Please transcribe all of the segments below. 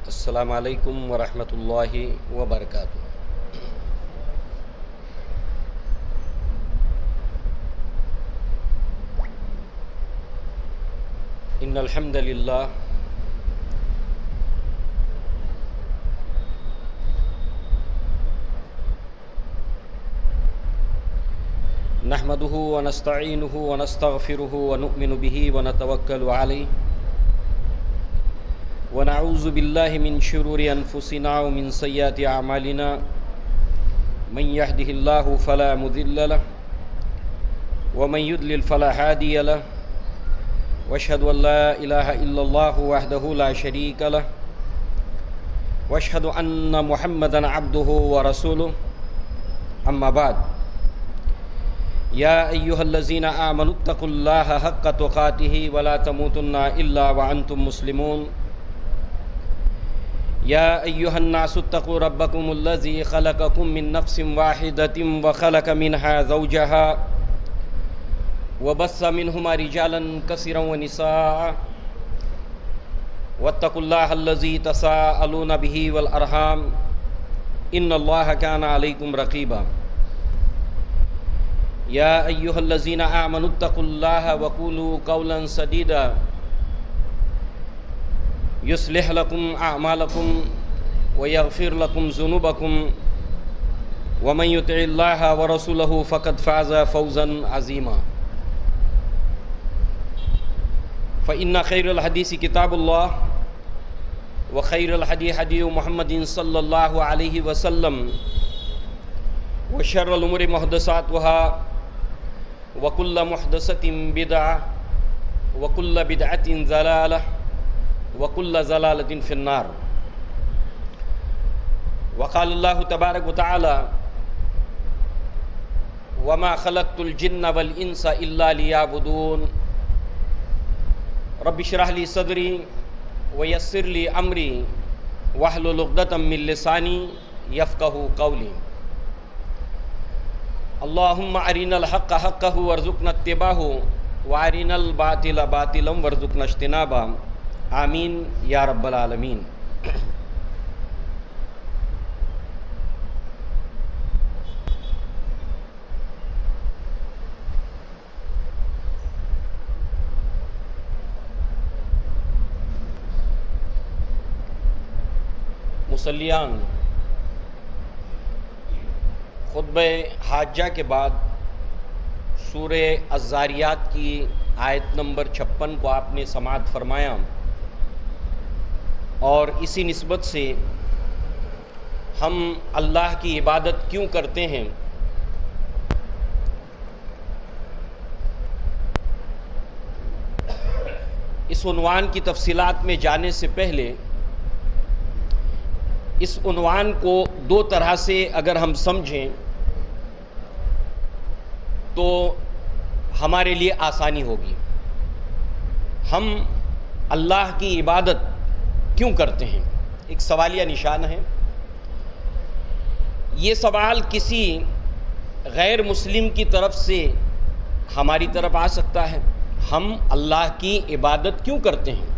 السلام علیکم ورحمۃ اللہ وبرکاتہ۔ ان الحمد للہ نحمده ونستعینه ونستغفره ونؤمن به ونتوکل علیہ ونعوذ باللہ من شرور انفسنا ومن سیئات اعمالنا من يهده اللہ فلا مضل له ومن يضلل فلا هادی له واشهد ان لا الہ الا اللہ وحدہ لا شریک له واشهد ان محمدا عبدہ ورسولہ اما بعد یا ایہا الذین آمنوا اتقوا اللہ حق تقاتہ ولا تموتن الا وانتم مسلمون یا ایہا الناس اتقوا ربکم الذی خلقکم من نفس واحدۃ وخلق منها زوجها وبث منہما رجالا کثیرا ونساء واتقوا اللہ الذی تساءلون به والارحام ان اللہ کان علیکم رقیبا یا ایہا الذین آمنوا اتقوا اللہ وقولوا قولا سدیدا یصلح لکم اعمالکم ویغفر لکم ذنوبکم ومن یطع اللہ ورسولہ فقد فاز فوزا عظیما فإن خیر الحدیث کتاب اللہ وخیر الہدی ہدی محمد صلی اللہ علیہ وسلم وشر الامور محدثاتها وکل محدثۃ بدعہ وکل بدعۃ ضلالہ وکل ضلالۃ فی النار وقال اللہ تبارک وتعالی وما خلقت الجن والانس الا لیعبدون رب اشرح لی صدری ویسر لی امری واحلل عقدۃ من لسانی یفقہوا قولی اللہم ارنا الحق حقہ وارزقنا اتباعہ وارنا الباطل باطلا وارزقنا اجتنابہ آمین یا رب العالمین۔ مصلیان، خطبہ حاجہ کے بعد سورہ الذاریات کی آیت نمبر 56 کو آپ نے سماعت فرمایا، اور اسی نسبت سے ہم اللہ کی عبادت کیوں کرتے ہیں اس عنوان کی تفصیلات میں جانے سے پہلے اس عنوان کو دو طرح سے اگر ہم سمجھیں تو ہمارے لیے آسانی ہوگی۔ ہم اللہ کی عبادت کیوں کرتے ہیں؟ ایک سوالیہ نشان ہے۔ یہ سوال کسی غیر مسلم کی طرف سے ہماری طرف آ سکتا ہے، ہم اللہ کی عبادت کیوں کرتے ہیں؟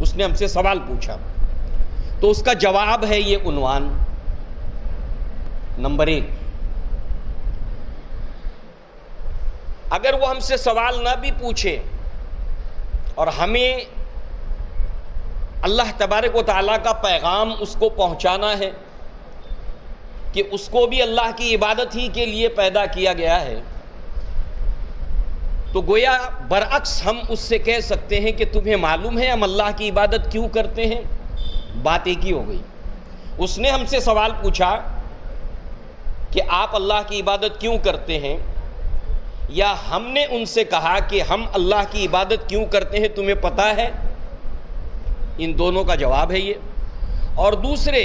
اس نے ہم سے سوال پوچھا، تو اس کا جواب ہے یہ عنوان نمبر 1۔ اگر وہ ہم سے سوال نہ بھی پوچھے اور ہمیں اللہ تبارک و تعالیٰ کا پیغام اس کو پہنچانا ہے کہ اس کو بھی اللہ کی عبادت ہی کے لیے پیدا کیا گیا ہے، تو گویا برعکس ہم اس سے کہہ سکتے ہیں کہ تمہیں معلوم ہے ہم اللہ کی عبادت کیوں کرتے ہیں؟ بات ایک ہی ہو گئی۔ اس نے ہم سے سوال پوچھا کہ آپ اللہ کی عبادت کیوں کرتے ہیں، یا ہم نے ان سے کہا کہ ہم اللہ کی عبادت کیوں کرتے ہیں تمہیں پتہ ہے؟ ان دونوں کا جواب ہے یہ۔ اور دوسرے،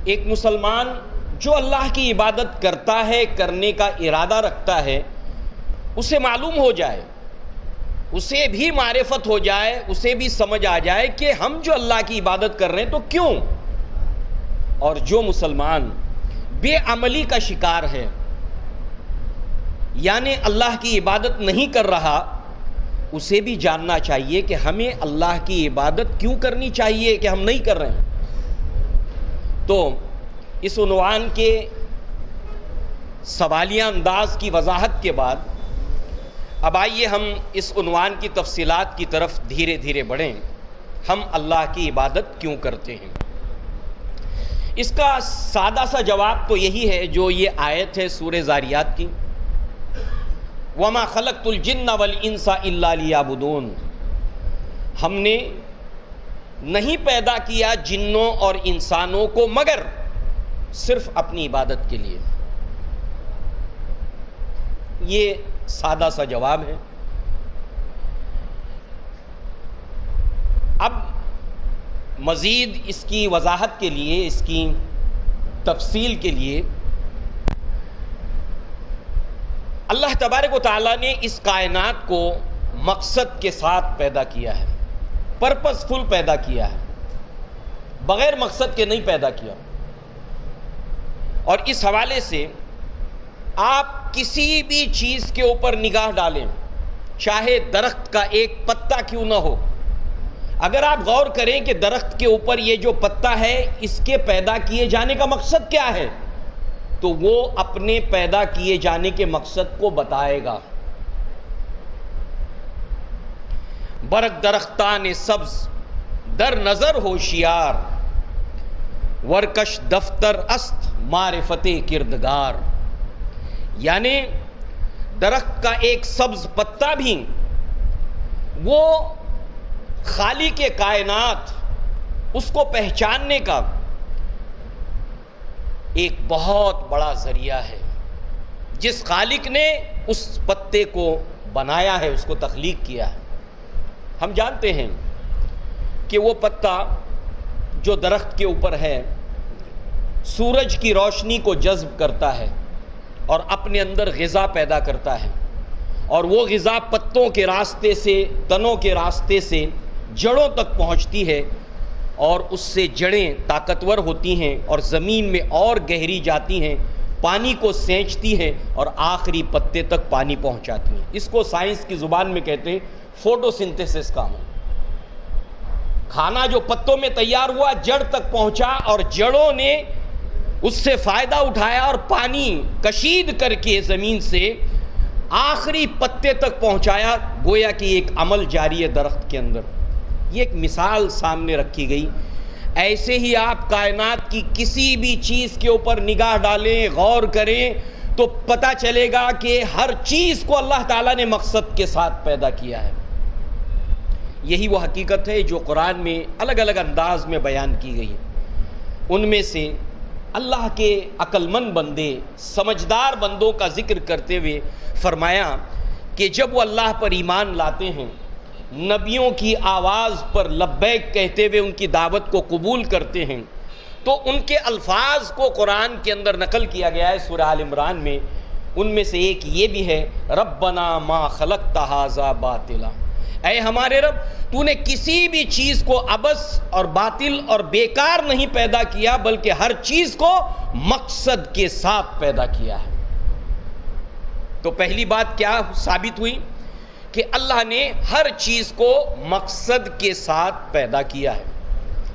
ایک مسلمان جو اللہ کی عبادت کرتا ہے، کرنے کا ارادہ رکھتا ہے، اسے معلوم ہو جائے، اسے بھی معرفت ہو جائے، اسے بھی سمجھ آ جائے کہ ہم جو اللہ کی عبادت کر رہے ہیں تو کیوں۔ اور جو مسلمان بے عملی کا شکار ہے، یعنی اللہ کی عبادت نہیں کر رہا، اسے بھی جاننا چاہیے کہ ہمیں اللہ کی عبادت کیوں کرنی چاہیے کہ ہم نہیں کر رہے ہیں۔ تو اس عنوان کے سوالیہ انداز کی وضاحت کے بعد اب آئیے ہم اس عنوان کی تفصیلات کی طرف دھیرے دھیرے بڑھیں۔ ہم اللہ کی عبادت کیوں کرتے ہیں؟ اس کا سادہ سا جواب تو یہی ہے جو یہ آیت ہے سورہ ذاریات کی، وَمَا خَلَقْتُ الْجِنَّ وَالْإِنسَ إِلَّا لِيَعْبُدُونَ۔ ہم نے نہیں پیدا کیا جنوں اور انسانوں کو مگر صرف اپنی عبادت کے لیے۔ یہ سادہ سا جواب ہے۔ اب مزید اس کی وضاحت کے لیے، اس کی تفصیل کے لیے اللہ تبارک و تعالیٰ نے اس کائنات کو مقصد کے ساتھ پیدا کیا ہے، پرپس فل پیدا کیا ہے، بغیر مقصد کے نہیں پیدا کیا۔ اور اس حوالے سے آپ کسی بھی چیز کے اوپر نگاہ ڈالیں، چاہے درخت کا ایک پتا کیوں نہ ہو، اگر آپ غور کریں کہ درخت کے اوپر یہ جو پتا ہے اس کے پیدا کیے جانے کا مقصد کیا ہے، تو وہ اپنے پیدا کیے جانے کے مقصد کو بتائے گا۔ برگ درختان سبز در نظر ہوشیار، ورکش دفتر است معرفت کردگار۔ یعنی درخت کا ایک سبز پتا بھی وہ خالق کائنات اس کو پہچاننے کا ایک بہت بڑا ذریعہ ہے۔ جس خالق نے اس پتے کو بنایا ہے، اس کو تخلیق کیا ہے۔ ہم جانتے ہیں کہ وہ پتا جو درخت کے اوپر ہے سورج کی روشنی کو جذب کرتا ہے اور اپنے اندر غذا پیدا کرتا ہے، اور وہ غذا پتوں کے راستے سے، تنوں کے راستے سے جڑوں تک پہنچتی ہے، اور اس سے جڑیں طاقتور ہوتی ہیں اور زمین میں اور گہری جاتی ہیں، پانی کو سینچتی ہیں اور آخری پتے تک پانی پہنچاتی ہیں۔ اس کو سائنس کی زبان میں کہتے ہیں فوٹو سنتھیسس کا عمل۔ کھانا جو پتوں میں تیار ہوا جڑ تک پہنچا اور جڑوں نے اس سے فائدہ اٹھایا اور پانی کشید کر کے زمین سے آخری پتے تک پہنچایا، گویا کہ ایک عمل جاری ہے درخت کے اندر۔ یہ ایک مثال سامنے رکھی گئی۔ ایسے ہی آپ کائنات کی کسی بھی چیز کے اوپر نگاہ ڈالیں، غور کریں تو پتہ چلے گا کہ ہر چیز کو اللہ تعالیٰ نے مقصد کے ساتھ پیدا کیا ہے۔ یہی وہ حقیقت ہے جو قرآن میں الگ الگ انداز میں بیان کی گئی ہے۔ ان میں سے اللہ کے عقل مند بندے، سمجھدار بندوں کا ذکر کرتے ہوئے فرمایا کہ جب وہ اللہ پر ایمان لاتے ہیں، نبیوں کی آواز پر لبیک کہتے ہوئے ان کی دعوت کو قبول کرتے ہیں، تو ان کے الفاظ کو قرآن کے اندر نقل کیا گیا ہے سورہ آل عمران میں۔ ان میں سے ایک یہ بھی ہے، ربنا ما خلقت ھذا باطلا، اے ہمارے رب تو نے کسی بھی چیز کو عبث اور باطل اور بیکار نہیں پیدا کیا، بلکہ ہر چیز کو مقصد کے ساتھ پیدا کیا ہے۔ تو پہلی بات کیا ثابت ہوئی کہ اللہ نے ہر چیز کو مقصد کے ساتھ پیدا کیا ہے۔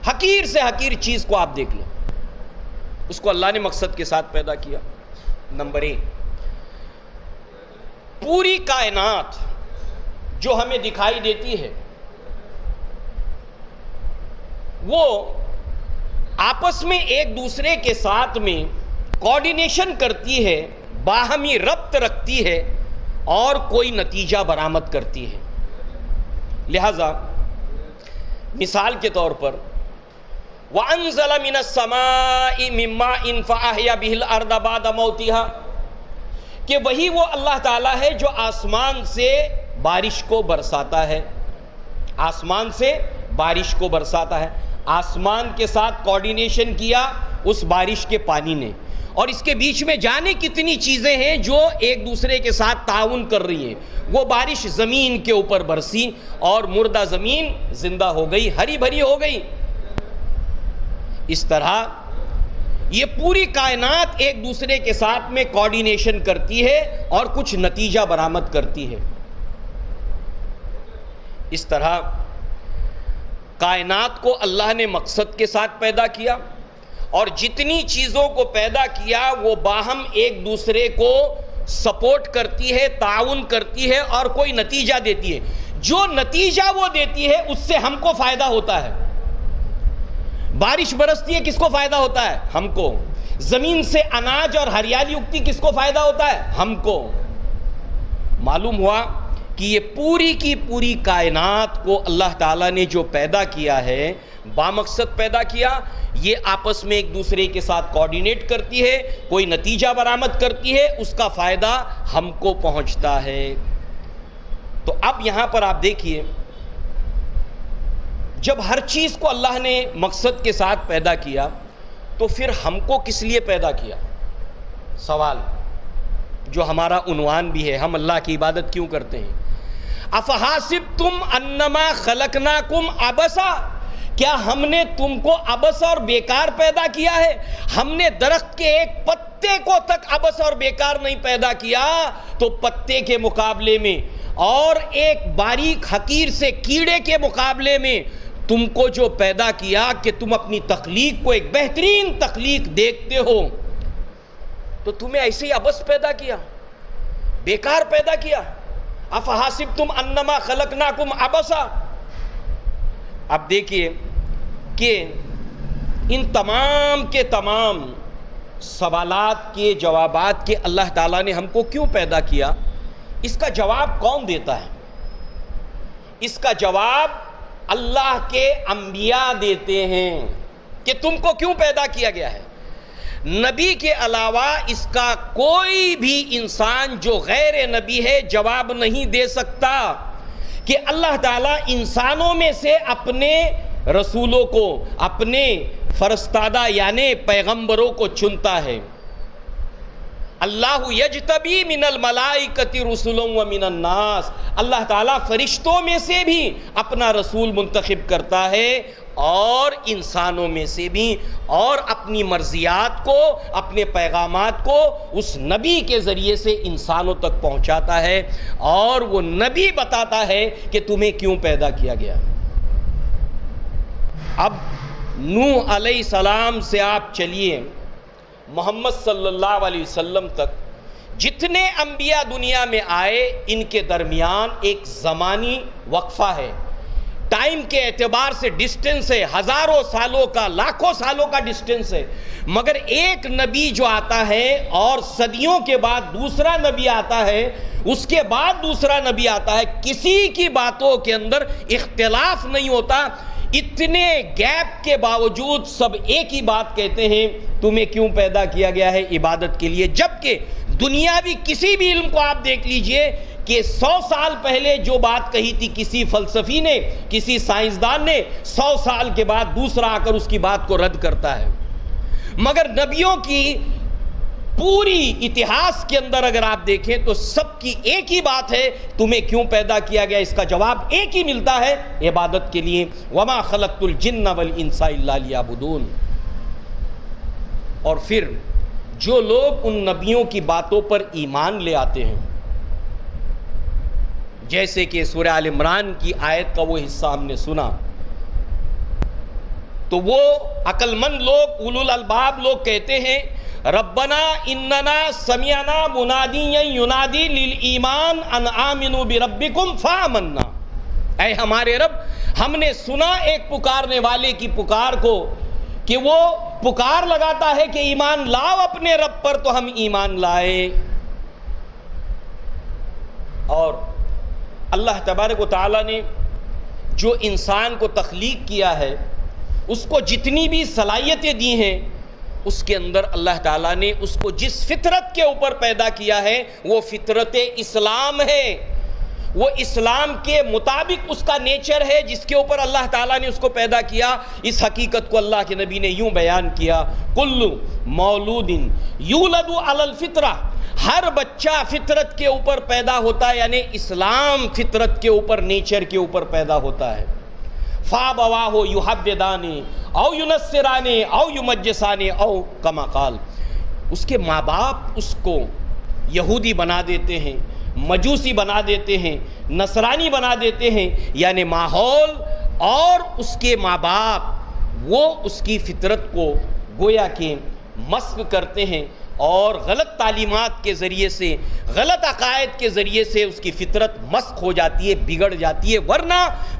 حقیر سے حقیر چیز کو آپ دیکھ لیں، اس کو اللہ نے مقصد کے ساتھ پیدا کیا۔ نمبر ایک، پوری کائنات جو ہمیں دکھائی دیتی ہے وہ آپس میں ایک دوسرے کے ساتھ میں کوآرڈینیشن کرتی ہے، باہمی ربط رکھتی ہے اور کوئی نتیجہ برآمد کرتی ہے۔ لہذا مثال کے طور پر وَأَنزَلَ مِنَ السَّمَاءِ مِن مَّاءٍ فَأَحْيَا بِهِ الْأَرْضَ بَعْدَ مَوْتِهَا، کہ وہی وہ اللہ تعالیٰ ہے جو آسمان سے بارش کو برساتا ہے، آسمان سے بارش کو برساتا ہے۔ آسمان کے ساتھ کوآرڈینیشن کیا اس بارش کے پانی نے، اور اس کے بیچ میں جانے کتنی چیزیں ہیں جو ایک دوسرے کے ساتھ تعاون کر رہی ہیں۔ وہ بارش زمین کے اوپر برسی اور مردہ زمین زندہ ہو گئی، ہری بھری ہو گئی۔ اس طرح یہ پوری کائنات ایک دوسرے کے ساتھ میں کوآرڈینیشن کرتی ہے اور کچھ نتیجہ برآمد کرتی ہے۔ اس طرح کائنات کو اللہ نے مقصد کے ساتھ پیدا کیا، اور جتنی چیزوں کو پیدا کیا وہ باہم ایک دوسرے کو سپورٹ کرتی ہے، تعاون کرتی ہے اور کوئی نتیجہ دیتی ہے۔ جو نتیجہ وہ دیتی ہے اس سے ہم کو فائدہ ہوتا ہے۔ بارش برستی ہے، کس کو فائدہ ہوتا ہے؟ ہم کو۔ زمین سے اناج اور ہریالی اگتی، کس کو فائدہ ہوتا ہے؟ ہم کو۔ معلوم ہوا کہ یہ پوری کی پوری کائنات کو اللہ تعالیٰ نے جو پیدا کیا ہے، بامقصد پیدا کیا، یہ آپس میں ایک دوسرے کے ساتھ کوآرڈینیٹ کرتی ہے، کوئی نتیجہ برآمد کرتی ہے، اس کا فائدہ ہم کو پہنچتا ہے۔ تو اب یہاں پر آپ دیکھیے، جب ہر چیز کو اللہ نے مقصد کے ساتھ پیدا کیا تو پھر ہم کو کس لیے پیدا کیا؟ سوال جو ہمارا عنوان بھی ہے، ہم اللہ کی عبادت کیوں کرتے ہیں؟ افحاسبتم انما خلقناکم عبثا، کیا ہم نے تم کو عبث اور بیکار پیدا کیا ہے؟ ہم نے درخت کے ایک پتے کو تک عبث اور بیکار نہیں پیدا کیا، تو پتے کے مقابلے میں اور ایک باریک حقیر سے کیڑے کے مقابلے میں تم کو جو پیدا کیا کہ تم اپنی تخلیق کو ایک بہترین تخلیق دیکھتے ہو، تو تمہیں ایسے ہی عبث پیدا کیا، بیکار پیدا کیا۔ افحاسبتم انما خلقناکم عبثا۔ اب دیکھیے کہ ان تمام کے تمام سوالات کے جوابات کے اللہ تعالیٰ نے ہم کو کیوں پیدا کیا، اس کا جواب کون دیتا ہے؟ اس کا جواب اللہ کے انبیاء دیتے ہیں کہ تم کو کیوں پیدا کیا گیا ہے۔ نبی کے علاوہ اس کا کوئی بھی انسان جو غیر نبی ہے جواب نہیں دے سکتا کہ اللہ تعالیٰ انسانوں میں سے اپنے رسولوں کو، اپنے فرستادہ یعنی پیغمبروں کو چنتا ہے۔ اللہ یجتبی من الملائکۃ رسلا ومن الناس، اللہ تعالیٰ فرشتوں میں سے بھی اپنا رسول منتخب کرتا ہے اور انسانوں میں سے بھی، اور اپنی مرضیات کو، اپنے پیغامات کو اس نبی کے ذریعے سے انسانوں تک پہنچاتا ہے، اور وہ نبی بتاتا ہے کہ تمہیں کیوں پیدا کیا گیا۔ اب نوح علیہ السلام سے آپ چلیے محمد صلی اللہ علیہ وسلم تک، جتنے انبیاء دنیا میں آئے ان کے درمیان ایک زمانی وقفہ ہے، ٹائم کے اعتبار سے ڈسٹنس ہے، ہزاروں سالوں کا، لاکھوں سالوں کا ڈسٹنس ہے، مگر ایک نبی جو آتا ہے اور صدیوں کے بعد دوسرا نبی آتا ہے، اس کے بعد دوسرا نبی آتا ہے، کسی کی باتوں کے اندر اختلاف نہیں ہوتا۔ اتنے گیپ کے باوجود سب ایک ہی بات کہتے ہیں، تمہیں کیوں پیدا کیا گیا ہے؟ عبادت کے لیے۔ جبکہ دنیاوی کسی بھی علم کو آپ دیکھ لیجئے کہ 100 سال پہلے جو بات کہی تھی کسی فلسفی نے، کسی سائنسدان نے، 100 سال کے بعد دوسرا آ کر اس کی بات کو رد کرتا ہے۔ مگر نبیوں کی پوری اتہاس کے اندر اگر آپ دیکھیں تو سب کی ایک ہی بات ہے، تمہیں کیوں پیدا کیا گیا؟ اس کا جواب ایک ہی ملتا ہے، عبادت کے لیے۔ وَمَا خَلَقْتُ الْجِنَّ وَالْإِنسَ إِلَّا لِيَعْبُدُونَ۔ اور پھر جو لوگ ان نبیوں کی باتوں پر ایمان لے آتے ہیں، جیسے کہ سورہ آل عمران کی آیت کا وہ حصہ ہم نے سنا، تو وہ عقل مند لوگ، اولو الالباب لوگ کہتے ہیں، ربنا اننا سمعنا منادیا ینادی للایمان ان آمنوا بربکم فآمنا، اے ہمارے رب، ہم نے سنا ایک پکارنے والے کی پکار کو کہ وہ پکار لگاتا ہے کہ ایمان لاؤ اپنے رب پر، تو ہم ایمان لائے۔ اور اللہ تبارک و تعالیٰ نے جو انسان کو تخلیق کیا ہے، اس کو جتنی بھی صلاحیتیں دی ہیں، اس کے اندر اللہ تعالیٰ نے اس کو جس فطرت کے اوپر پیدا کیا ہے وہ فطرت اسلام ہے، وہ اسلام کے مطابق اس کا نیچر ہے جس کے اوپر اللہ تعالیٰ نے اس کو پیدا کیا۔ اس حقیقت کو اللہ کے نبی نے یوں بیان کیا، کل مولود یولد علی الفطرہ، ہر بچہ فطرت کے اوپر پیدا ہوتا ہے، یعنی اسلام فطرت کے اوپر، نیچر کے اوپر پیدا ہوتا ہے۔ فَأَبَوَاهُ يُحَوِّدَانِ او يُنَصِّرَانِ او يُمَجِّسَانِ او کما قال، اس کے ماں باپ اس کو یہودی بنا دیتے ہیں، مجوسی بنا دیتے ہیں، نصرانی بنا دیتے ہیں، یعنی ماحول اور اس کے ماں باپ وہ اس کی فطرت کو گویا کہ مسخ کرتے ہیں اور غلط تعلیمات کے ذریعے سے، غلط عقائد کے ذریعے سے اس کی فطرت مسخ ہو جاتی ہے، بگڑ جاتی ہے۔ ورنہ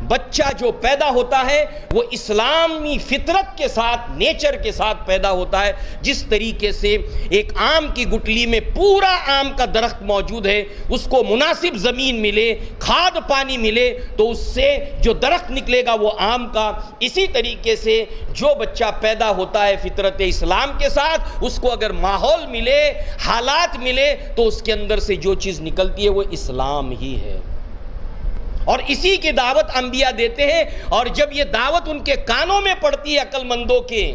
بچہ جو پیدا ہوتا ہے وہ اسلامی فطرت کے ساتھ، نیچر کے ساتھ پیدا ہوتا ہے۔ جس طریقے سے ایک آم کی گٹلی میں پورا آم کا درخت موجود ہے، اس کو مناسب زمین ملے، کھاد پانی ملے تو اس سے جو درخت نکلے گا وہ آم کا۔ اسی طریقے سے جو بچہ پیدا ہوتا ہے فطرت اسلام کے ساتھ، اس کو اگر ماحول ملے، حالات ملے تو اس کے اندر سے جو چیز نکلتی ہے وہ اسلام ہی ہے۔ اور اسی کی دعوت انبیاء دیتے ہیں، اور جب یہ دعوت ان کے کانوں میں پڑتی ہے عقل مندوں کے،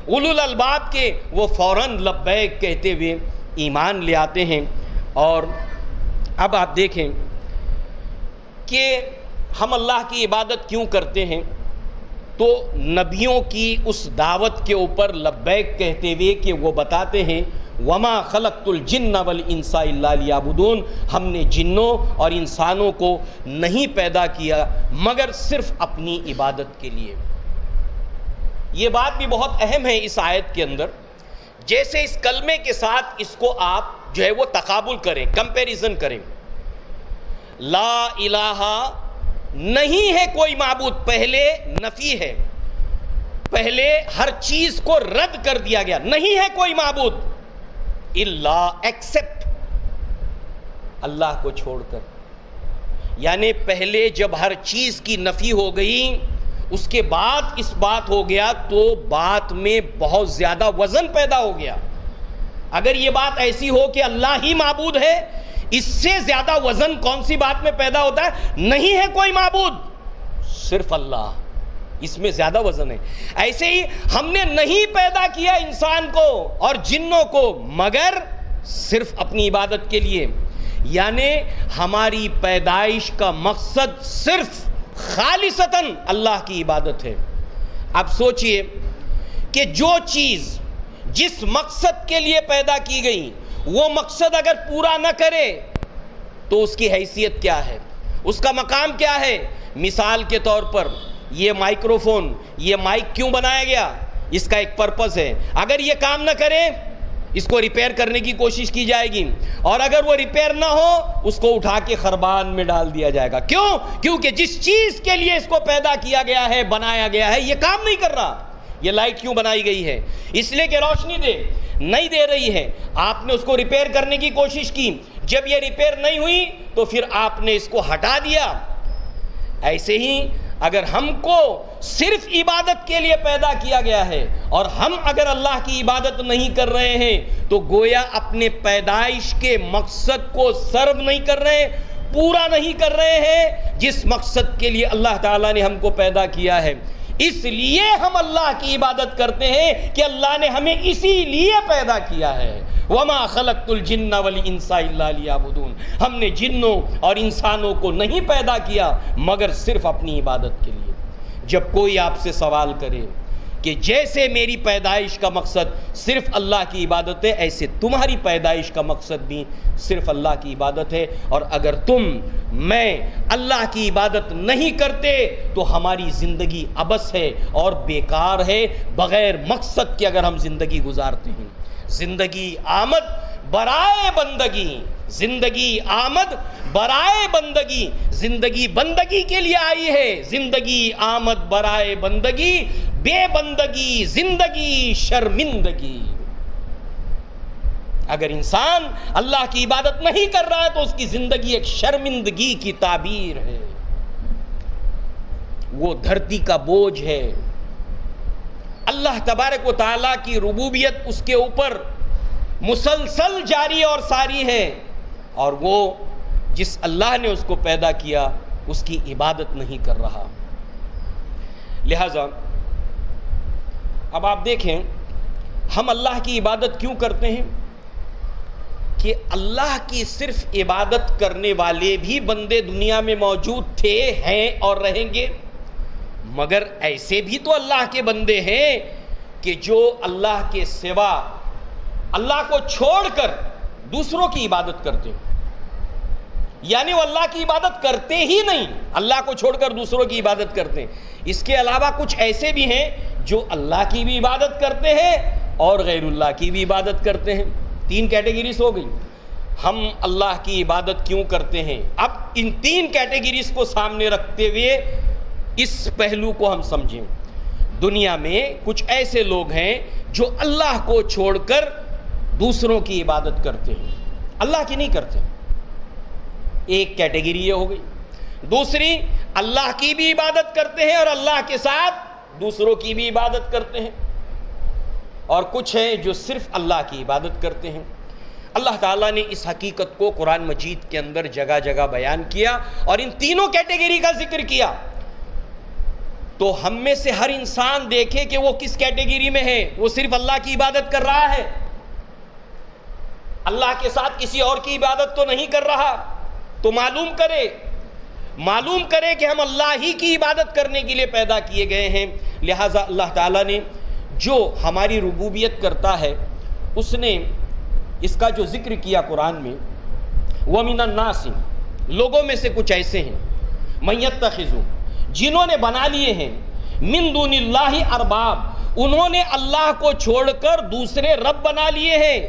اولو الالباب کے، وہ فوراً لبیک کہتے ہوئے ایمان لے آتے ہیں۔ اور اب آپ دیکھیں کہ ہم اللہ کی عبادت کیوں کرتے ہیں، تو نبیوں کی اس دعوت کے اوپر لبیک کہتے ہوئے کہ وہ بتاتے ہیں وَمَا خَلَقْتُ الْجِنَّ وَالْإِنسَ إِلَّا لِيَعْبُدُونَ، ہم نے جنوں اور انسانوں کو نہیں پیدا کیا مگر صرف اپنی عبادت کے لیے۔ یہ بات بھی بہت اہم ہے اس آیت کے اندر، جیسے اس کلمے کے ساتھ اس کو آپ جو ہے وہ تقابل کریں، کمپیریزن کریں۔ لا الہ، نہیں ہے کوئی معبود، پہلے نفی ہے، پہلے ہر چیز کو رد کر دیا گیا، نہیں ہے کوئی معبود الا ایکسپٹ اللہ کو چھوڑ کر، یعنی پہلے جب ہر چیز کی نفی ہو گئی اس کے بعد اس بات ہو گیا تو بات میں بہت زیادہ وزن پیدا ہو گیا۔ اگر یہ بات ایسی ہو کہ اللہ ہی معبود ہے، اس سے زیادہ وزن کون سی بات میں پیدا ہوتا ہے؟ نہیں ہے کوئی معبود صرف اللہ، اس میں زیادہ وزن ہے۔ ایسے ہی ہم نے نہیں پیدا کیا انسان کو اور جنوں کو مگر صرف اپنی عبادت کے لیے، یعنی ہماری پیدائش کا مقصد صرف خالصتاً اللہ کی عبادت ہے۔ اب سوچئے کہ جو چیز جس مقصد کے لیے پیدا کی گئی وہ مقصد اگر پورا نہ کرے تو اس کی حیثیت کیا ہے، اس کا مقام کیا ہے؟ مثال کے طور پر یہ مائکروفون، یہ مائک کیوں بنایا گیا؟ اس کا ایک پرپس ہے۔ اگر یہ کام نہ کرے اس کو ریپیئر کرنے کی کوشش کی جائے گی، اور اگر وہ ریپیئر نہ ہو اس کو اٹھا کے خربان میں ڈال دیا جائے گا۔ کیوں؟ کیونکہ جس چیز کے لیے اس کو پیدا کیا گیا ہے، بنایا گیا ہے، یہ کام نہیں کر رہا۔ یہ لائٹ کیوں بنائی گئی ہے؟ اس لیے کہ روشنی دے، نہیں دے رہی ہے، آپ نے اس کو ریپیئر کرنے کی کوشش کی، جب یہ ریپیئر نہیں ہوئی تو پھر آپ نے اس کو ہٹا دیا۔ ایسے ہی اگر ہم کو صرف عبادت کے لیے پیدا کیا گیا ہے اور ہم اگر اللہ کی عبادت نہیں کر رہے ہیں تو گویا اپنے پیدائش کے مقصد کو سرو نہیں کر رہے، پورا نہیں کر رہے ہیں جس مقصد کے لیے اللہ تعالیٰ نے ہم کو پیدا کیا ہے۔ اس لیے ہم اللہ کی عبادت کرتے ہیں کہ اللہ نے ہمیں اسی لیے پیدا کیا ہے۔ وَمَا خَلَقْتُ الْجِنَّ وَالْإِنسَ إِلَّا لِيَعْبُدُونَ، ہم نے جنوں اور انسانوں کو نہیں پیدا کیا مگر صرف اپنی عبادت کے لیے۔ جب کوئی آپ سے سوال کرے کہ جیسے میری پیدائش کا مقصد صرف اللہ کی عبادت ہے، ایسے تمہاری پیدائش کا مقصد بھی صرف اللہ کی عبادت ہے، اور اگر میں اللہ کی عبادت نہیں کرتے تو ہماری زندگی عبث ہے اور بیکار ہے، بغیر مقصد کے اگر ہم زندگی گزارتے ہیں۔ زندگی آمد برائے بندگی، زندگی آمد برائے بندگی، زندگی بندگی کے لیے آئی ہے، زندگی آمد برائے بندگی، بے بندگی زندگی شرمندگی۔ اگر انسان اللہ کی عبادت نہیں کر رہا ہے تو اس کی زندگی ایک شرمندگی کی تعبیر ہے، وہ دھرتی کا بوجھ ہے۔ اللہ تبارک و تعالیٰ کی ربوبیت اس کے اوپر مسلسل جاری اور ساری ہے، اور وہ جس اللہ نے اس کو پیدا کیا اس کی عبادت نہیں کر رہا۔ لہذا اب آپ دیکھیں ہم اللہ کی عبادت کیوں کرتے ہیں کہ اللہ کی صرف عبادت کرنے والے بھی بندے دنیا میں موجود تھے، ہیں اور رہیں گے، مگر ایسے بھی تو اللہ کے بندے ہیں کہ جو اللہ کے سوا، اللہ کو چھوڑ کر دوسروں کی عبادت کرتے ہیں۔ یعنی وہ اللہ کی عبادت کرتے ہی نہیں، اللہ کو چھوڑ کر دوسروں کی عبادت کرتے ہیں۔ اس کے علاوہ کچھ ایسے بھی ہیں جو اللہ کی بھی عبادت کرتے ہیں اور غیر اللہ کی بھی عبادت کرتے ہیں۔ 3 کیٹیگریز ہو گئی۔ ہم اللہ کی عبادت کیوں کرتے ہیں؟ اب ان 3 کیٹیگریز کو سامنے رکھتے ہوئے اس پہلو کو ہم سمجھیں۔ دنیا میں کچھ ایسے لوگ ہیں جو اللہ کو چھوڑ کر دوسروں کی عبادت کرتے ہیں، اللہ کی نہیں کرتے۔ ایک کیٹیگری یہ ہو گئی۔ دوسری، اللہ کی بھی عبادت کرتے ہیں اور اللہ کے ساتھ دوسروں کی بھی عبادت کرتے ہیں۔ اور کچھ ہیں جو صرف اللہ کی عبادت کرتے ہیں۔ اللہ تعالیٰ نے اس حقیقت کو قرآن مجید کے اندر جگہ جگہ بیان کیا اور ان تینوں کیٹیگری کا ذکر کیا۔ تو ہم میں سے ہر انسان دیکھے کہ وہ کس کیٹیگری میں ہے۔ وہ صرف اللہ کی عبادت کر رہا ہے، اللہ کے ساتھ کسی اور کی عبادت تو نہیں کر رہا۔ تو معلوم کرے کہ ہم اللہ ہی کی عبادت کرنے کے لیے پیدا کیے گئے ہیں۔ لہٰذا اللہ تعالیٰ نے جو ہماری ربوبیت کرتا ہے اس نے اس کا جو ذکر کیا قرآن میں، وَمِنَ النَّاسِ، لوگوں میں سے کچھ ایسے ہیں، مَن يَتَّخِذُ، جنہوں نے بنا لیے ہیں، مِن دُونِ اللَّهِ ارباب، انہوں نے اللہ کو چھوڑ کر دوسرے رب بنا لیے ہیں،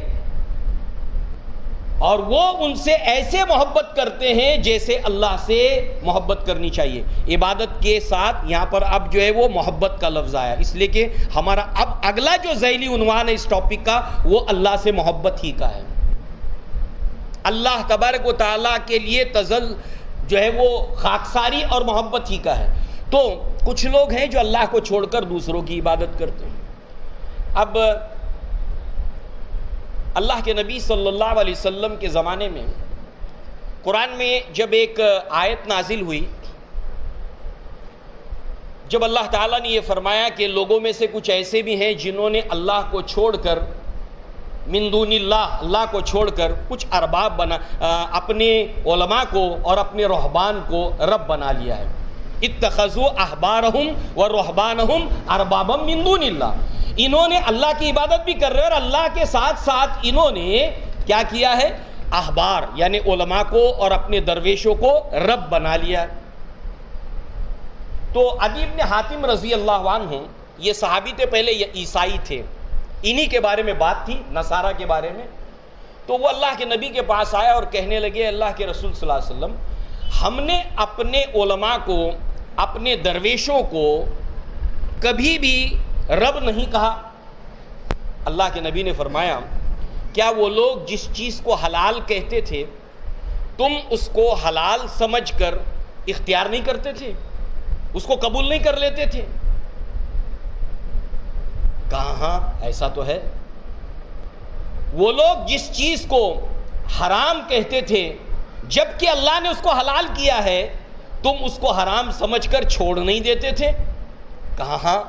اور وہ ان سے ایسے محبت کرتے ہیں جیسے اللہ سے محبت کرنی چاہیے۔ عبادت کے ساتھ یہاں پر اب جو ہے وہ محبت کا لفظ آیا، اس لیے کہ ہمارا اب اگلا جو ذیلی عنوان ہے اس ٹاپک کا وہ اللہ سے محبت ہی کا ہے۔ اللہ تبارک و تعالیٰ کے لیے تزل جو ہے وہ خاکساری اور محبت ہی کا ہے۔ تو کچھ لوگ ہیں جو اللہ کو چھوڑ کر دوسروں کی عبادت کرتے ہیں۔ اب اللہ کے نبی صلی اللہ علیہ وسلم کے زمانے میں قرآن میں جب ایک آیت نازل ہوئی، جب اللہ تعالیٰ نے یہ فرمایا کہ لوگوں میں سے کچھ ایسے بھی ہیں جنہوں نے اللہ کو چھوڑ کر، من دون اللہ، اللہ کو چھوڑ کر کچھ ارباب بنا، اپنے علماء کو اور اپنے رہبان کو رب بنا لیا ہے۔ اتخذوا احبارہم ورہبانہم اربابا من دون اللہ، انہوں نے اللہ کی عبادت بھی کر رہے اور اللہ کے ساتھ ساتھ انہوں نے کیا کیا ہے؟ احبار یعنی علماء کو اور اپنے درویشوں کو رب بنا لیا۔ تو عدی بن حاتم رضی اللہ عنہ، یہ صحابی تھے، پہلے یہ عیسائی تھے، انہی کے بارے میں بات تھی، نصارہ کے بارے میں۔ تو وہ اللہ کے نبی کے پاس آیا اور کہنے لگے، اللہ کے رسول صلی اللہ علیہ وسلم، ہم نے اپنے علماء کو، اپنے درویشوں کو کبھی بھی رب نہیں کہا۔ اللہ کے نبی نے فرمایا، کیا وہ لوگ جس چیز کو حلال کہتے تھے تم اس کو حلال سمجھ کر اختیار نہیں کرتے تھے، اس کو قبول نہیں کر لیتے تھے؟ کہا ہاں ایسا تو ہے۔ وہ لوگ جس چیز کو حرام کہتے تھے جبکہ اللہ نے اس کو حلال کیا ہے، تم اس کو حرام سمجھ کر چھوڑ نہیں دیتے تھے؟ کہا ہاں۔